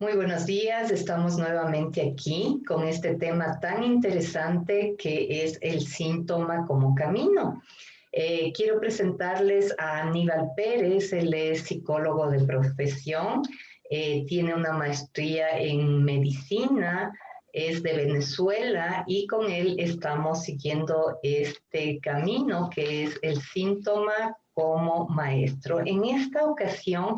Muy buenos días, estamos nuevamente aquí con este tema tan interesante que es el síntoma como camino. Quiero presentarles a Aníbal Pérez, él es psicólogo de profesión, tiene una maestría en medicina, es de Venezuela y con él estamos siguiendo este camino que es el síntoma como maestro. En esta ocasión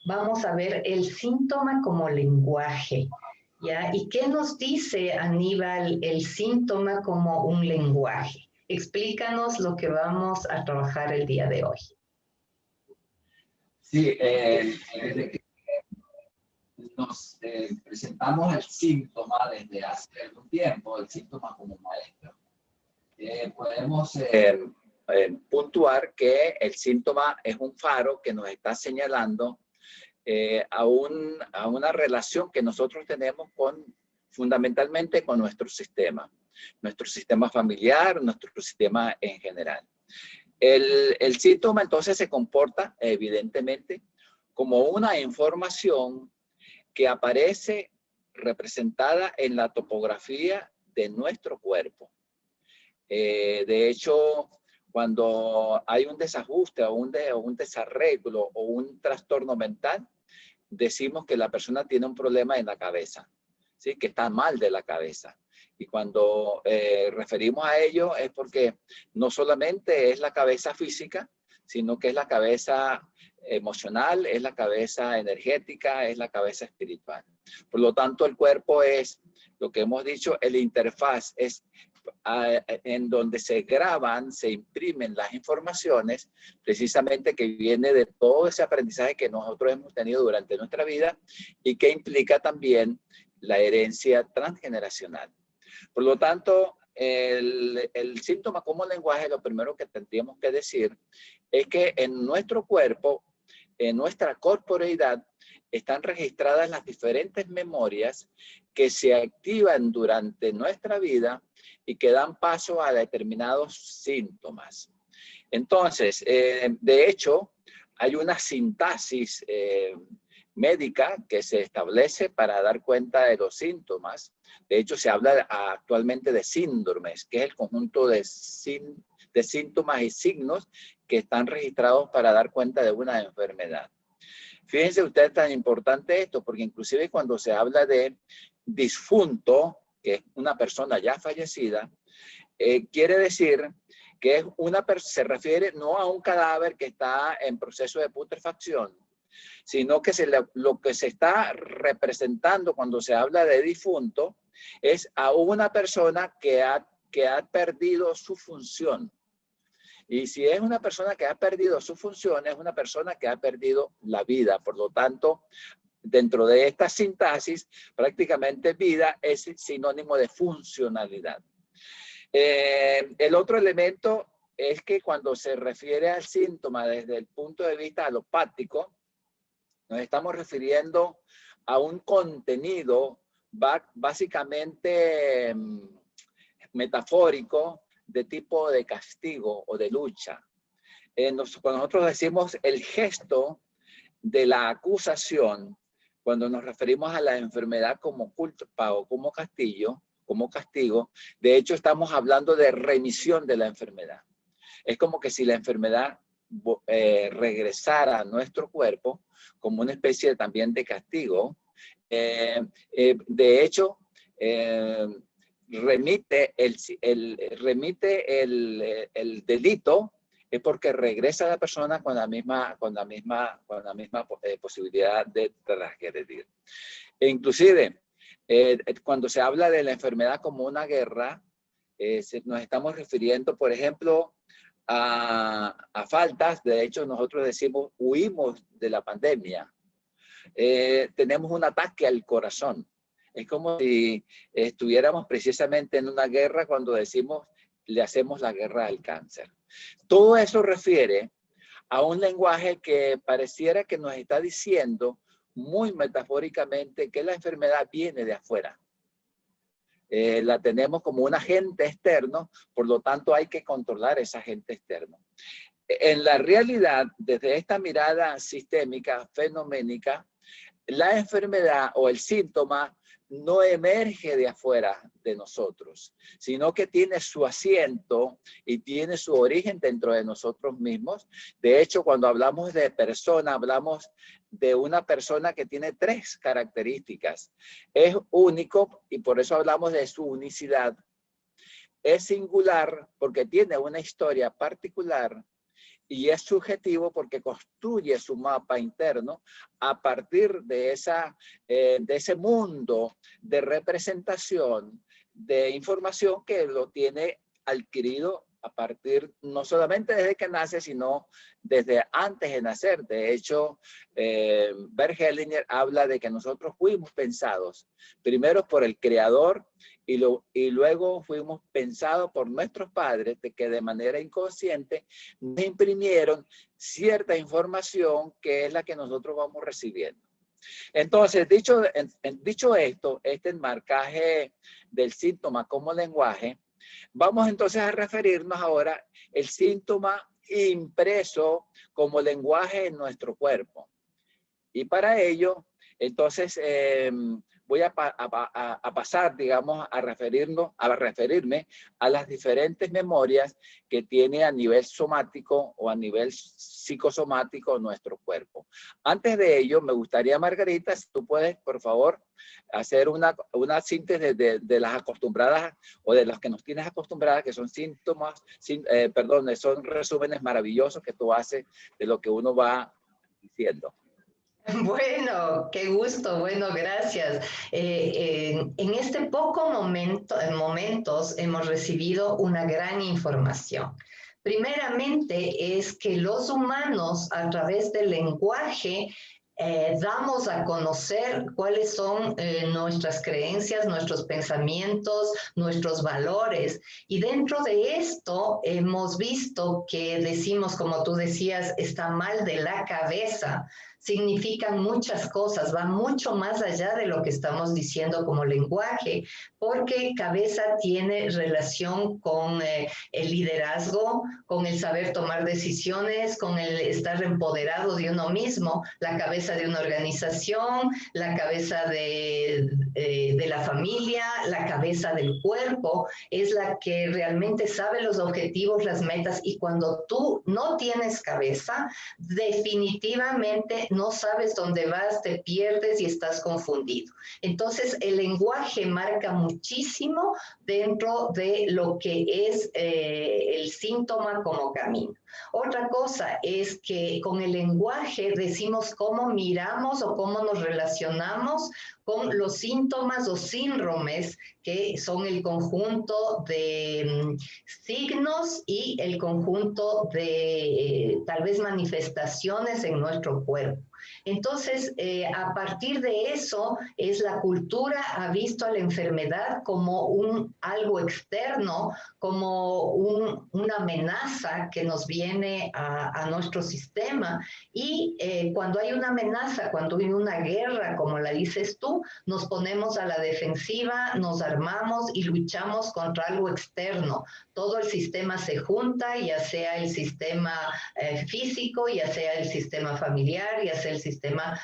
vamos a ver el síntoma como lenguaje, ¿ya? ¿Y qué nos dice, Aníbal, el síntoma como un lenguaje? Explícanos lo que vamos a trabajar el día de hoy. Sí, desde que nos presentamos el síntoma desde hace algún tiempo, el síntoma como maestro, podemos puntuar que el síntoma es un faro que nos está señalando a una relación que nosotros tenemos fundamentalmente con nuestro sistema familiar, nuestro sistema en general. El síntoma entonces se comporta evidentemente como una información que aparece representada en la topografía de nuestro cuerpo. De hecho, cuando hay un desajuste o un desarreglo o un trastorno mental, decimos que la persona tiene un problema en la cabeza, ¿sí? Que está mal de la cabeza. Y cuando referimos a ello es porque no solamente es la cabeza física, sino que es la cabeza emocional, es la cabeza energética, es la cabeza espiritual. Por lo tanto, el cuerpo es, lo que hemos dicho, el interfaz, es en donde se graban, se imprimen las informaciones, precisamente que viene de todo ese aprendizaje que nosotros hemos tenido durante nuestra vida y que implica también la herencia transgeneracional. Por lo tanto, el síntoma como lenguaje, lo primero que tendríamos que decir es que en nuestro cuerpo, en nuestra corporeidad, están registradas las diferentes memorias que se activan durante nuestra vida y que dan paso a determinados síntomas. Entonces, de hecho, hay una sintaxis médica que se establece para dar cuenta de los síntomas. De hecho, se habla actualmente de síndromes, que es el conjunto de síntomas y signos que están registrados para dar cuenta de una enfermedad. Fíjense ustedes, tan importante esto, porque inclusive cuando se habla de difunto, que es una persona ya fallecida, quiere decir que se refiere no a un cadáver que está en proceso de putrefacción, sino que lo que se está representando cuando se habla de difunto es a una persona que ha perdido su función. Y si es una persona que ha perdido su función, es una persona que ha perdido la vida. Por lo tanto, dentro de esta sintaxis, prácticamente vida es sinónimo de funcionalidad. El otro elemento es que cuando se refiere al síntoma desde el punto de vista alopático, nos estamos refiriendo a un contenido básicamente metafórico de tipo de castigo o de lucha. Cuando nosotros decimos el gesto de la acusación, cuando nos referimos a la enfermedad como culpa o como castigo, de hecho estamos hablando de remisión de la enfermedad. Es como que si la enfermedad regresara a nuestro cuerpo como una especie también de castigo. De hecho, remite el delito es porque regresa la persona con la misma posibilidad de transgredir. E inclusive, cuando se habla de la enfermedad como una guerra, nos estamos refiriendo, por ejemplo, a faltas. De hecho, nosotros decimos, huimos de la pandemia. Tenemos un ataque al corazón. Es como si estuviéramos precisamente en una guerra cuando decimos, le hacemos la guerra al cáncer. Todo eso refiere a un lenguaje que pareciera que nos está diciendo muy metafóricamente que la enfermedad viene de afuera. La tenemos como un agente externo, por lo tanto hay que controlar ese agente externo. En la realidad, desde esta mirada sistémica, fenoménica, la enfermedad o el síntoma no emerge de afuera de nosotros, sino que tiene su asiento y tiene su origen dentro de nosotros mismos. De hecho, cuando hablamos de persona, hablamos de una persona que tiene 3 características. Es único y por eso hablamos de su unicidad. Es singular porque tiene una historia particular. Y es subjetivo porque construye su mapa interno a partir de ese mundo de representación, de información que lo tiene adquirido a partir, no solamente desde que nace, sino desde antes de nacer. De hecho, Bert Hellinger habla de que nosotros fuimos pensados primero por el Creador y luego fuimos pensados por nuestros padres, de que de manera inconsciente nos imprimieron cierta información que es la que nosotros vamos recibiendo. Entonces, dicho esto, este enmarcaje del síntoma como lenguaje, vamos entonces a referirnos ahora el síntoma impreso como lenguaje en nuestro cuerpo. Y para ello, entonces, voy a pasar, digamos, a referirme a las diferentes memorias que tiene a nivel somático o a nivel psicosomático nuestro cuerpo. Antes de ello, me gustaría, Margarita, si tú puedes, por favor, hacer una síntesis de las acostumbradas o de las que nos tienes acostumbradas, que son síntomas, son resúmenes maravillosos que tú haces de lo que uno va diciendo. Bueno, qué gusto, bueno, gracias. En este momentos hemos recibido una gran información. Primeramente es que los humanos a través del lenguaje damos a conocer cuáles son nuestras creencias, nuestros pensamientos, nuestros valores. Y dentro de esto hemos visto que decimos, como tú decías, está mal de la cabeza. Significan muchas cosas, va mucho más allá de lo que estamos diciendo como lenguaje, porque cabeza tiene relación con el liderazgo, con el saber tomar decisiones, con el estar empoderado de uno mismo, la cabeza de una organización, la cabeza de la familia, la cabeza del cuerpo, es la que realmente sabe los objetivos, las metas, y cuando tú no tienes cabeza, definitivamente no sabes dónde vas, te pierdes y estás confundido. Entonces, el lenguaje marca muchísimo dentro de lo que es el síntoma como camino. Otra cosa es que con el lenguaje decimos cómo miramos o cómo nos relacionamos con los síntomas o síndromes, que son el conjunto de signos y el conjunto de tal vez manifestaciones en nuestro cuerpo. Entonces, a partir de eso, la cultura ha visto a la enfermedad como algo externo, como una amenaza que nos viene a nuestro sistema. Y cuando hay una amenaza, cuando hay una guerra, como la dices tú, nos ponemos a la defensiva, nos armamos y luchamos contra algo externo. Todo el sistema se junta, ya sea el sistema físico, ya sea el sistema familiar, ya sea el sistema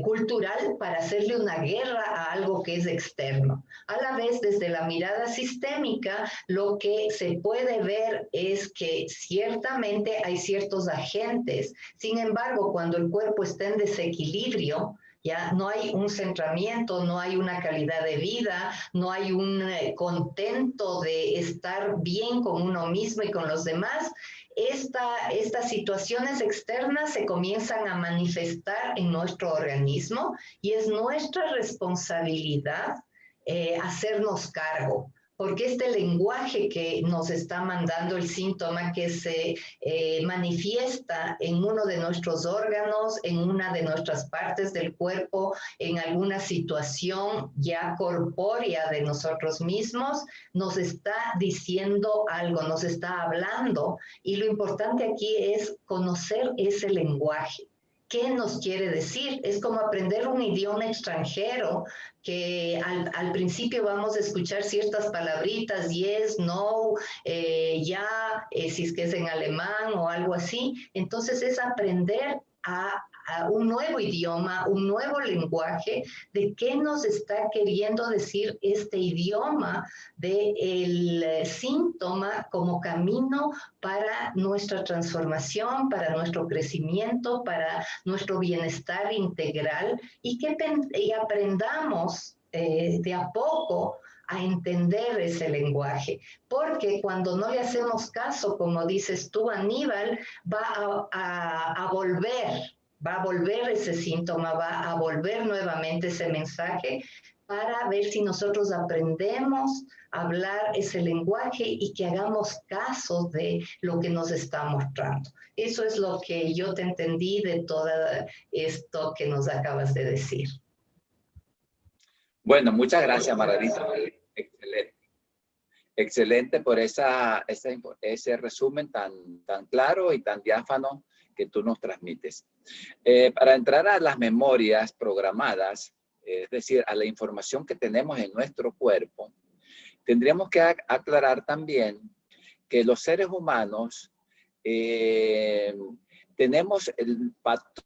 cultural, para hacerle una guerra a algo que es externo. A la vez, desde la mirada sistémica, lo que se puede ver es que ciertamente hay ciertos agentes. Sin embargo, cuando el cuerpo está en desequilibrio, ya no hay un centramiento, no hay una calidad de vida, no hay un contento de estar bien con uno mismo y con los demás. Estas situaciones externas se comienzan a manifestar en nuestro organismo y es nuestra responsabilidad hacernos cargo, porque este lenguaje que nos está mandando el síntoma, que se manifiesta en uno de nuestros órganos, en una de nuestras partes del cuerpo, en alguna situación ya corpórea de nosotros mismos, nos está diciendo algo, nos está hablando, y lo importante aquí es conocer ese lenguaje. ¿Qué nos quiere decir? Es como aprender un idioma extranjero, que al principio vamos a escuchar ciertas palabritas, yes, no, ya, si es que es en alemán o algo así. Entonces es aprender a un nuevo idioma, un nuevo lenguaje, de qué nos está queriendo decir este idioma del síntoma como camino para nuestra transformación, para nuestro crecimiento, para nuestro bienestar integral, y que aprendamos de a poco a entender ese lenguaje, porque cuando no le hacemos caso, como dices tú, Aníbal, va a volver ese síntoma, va a volver nuevamente ese mensaje, para ver si nosotros aprendemos a hablar ese lenguaje y que hagamos caso de lo que nos está mostrando. Eso es lo que yo te entendí de todo esto que nos acabas de decir. Bueno, muchas gracias, Margarita. Excelente. Excelente por ese resumen tan claro y tan diáfano que tú nos transmites. Para entrar a las memorias programadas, es decir, a la información que tenemos en nuestro cuerpo, tendríamos que aclarar también que los seres humanos tenemos el patrón